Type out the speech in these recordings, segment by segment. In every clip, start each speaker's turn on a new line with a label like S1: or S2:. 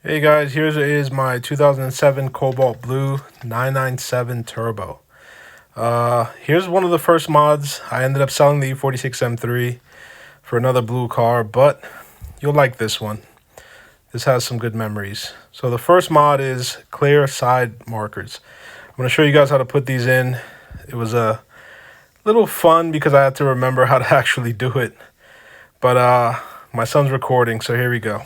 S1: Hey guys, here is my 2007 Cobalt Blue 997 Turbo. Here's one of the first mods. I ended up selling the E46 M3 for another blue car, but you'll like this one. This has some good memories. So the first mod is clear side markers. I'm going to show you guys how to put these in. It was a little fun because I had to remember how to actually do it. But my son's recording, so here we go.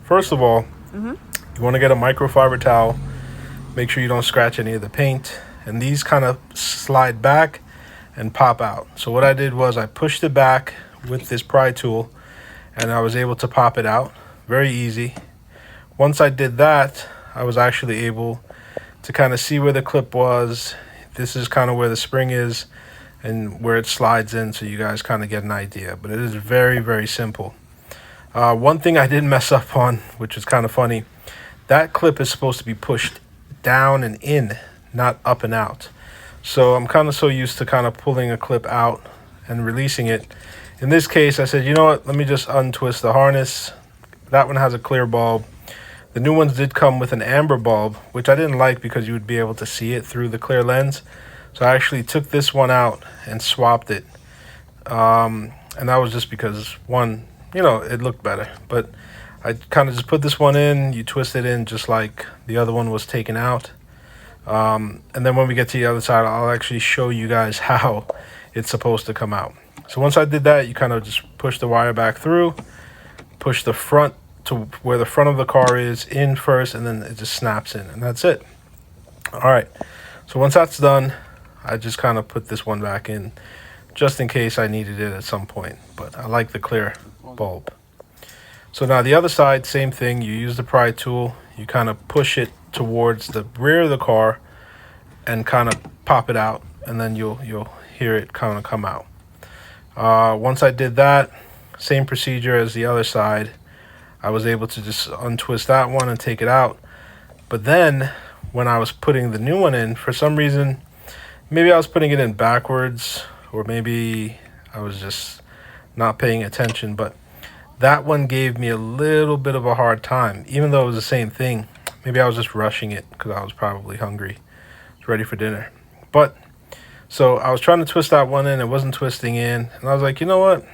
S1: First of all, you want to get a microfiber towel. Make sure you don't scratch any of the paint. And these kind of slide back and pop out. So what I did was I pushed it back with this pry tool and I was able to pop it out. Very easy. Once I did that, I was actually able to kind of see where the clip was. This is kind of where the spring is and where it slides in, so you guys kind of get an idea. But it is very, very simple. One thing I did mess up on, which is kind of funny, that clip is supposed to be pushed down and in, not up and out. So I'm kind of so used to kind of pulling a clip out and releasing it. In this case, I said, you know what, let me just untwist the harness. That one has a clear bulb. The new ones did come with an amber bulb, which I didn't like because you would be able to see it through the clear lens. So I actually took this one out and swapped it. And that was just because, one, you know, it looked better. But I kind of just put this one in. You twist it in just like the other one was taken out. And then when we get to the other side, I'll actually show you guys how it's supposed to come out. So once I did that, you kind of just push the wire back through, push the front to where the front of the car is in first, and then it just snaps in, and that's it. All right. So once that's done, I just kind of put this one back in just in case I needed it at some point. But I like the clear bulb. So now the other side, same thing. You use the pry tool. You kind of push it towards the rear of the car and kind of pop it out, and then you'll hear it kind of come out. Once I did that, same procedure as the other side. I was able to just untwist that one and take it out. But then when I was putting the new one in, for some reason, maybe I was putting it in backwards, or maybe I was just not paying attention, but that one gave me a little bit of a hard time, even though it was the same thing. Maybe I was just rushing it because I was probably hungry. I was ready for dinner. But so I was trying to twist that one in. It wasn't twisting in. And I was like, you know what?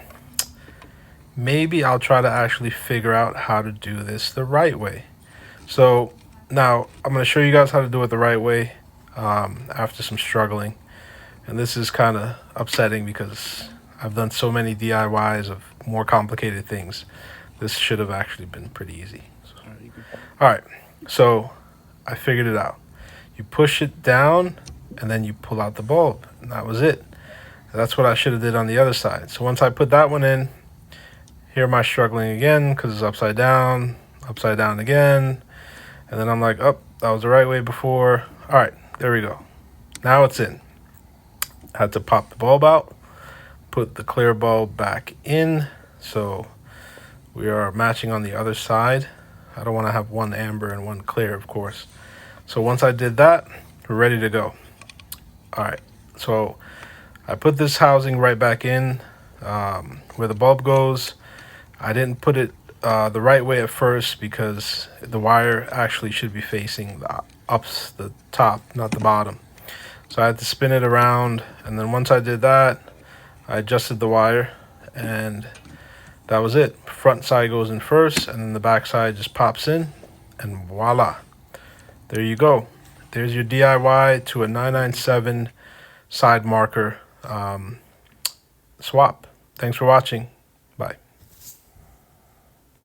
S1: Maybe I'll try to actually figure out how to do this the right way. So now I'm going to show you guys how to do it the right way after some struggling. And this is kind of upsetting because I've done so many DIYs of more complicated things. This should have actually been pretty easy. All right, so I figured it out. You push it down and then you pull out the bulb, and that was it. And that's what I should have did on the other side. So once I put that one in, here am I struggling again because it's upside down again. And then I'm like, oh, that was the right way before. All right, there we go. Now it's in. I had to pop the bulb out, put the clear bulb back in. So we are matching on the other side. I don't want to have one amber and one clear, of course. So once I did that, we're ready to go. All right, so I put this housing right back in where the bulb goes. I didn't put it the right way at first because the wire actually should be facing the top, not the bottom. So I had to spin it around, and then once I did that, I adjusted the wire, and that was it. Front side goes in first, and then the back side just pops in, and voila. There you go. There's your DIY to a 997 side marker swap. Thanks for watching.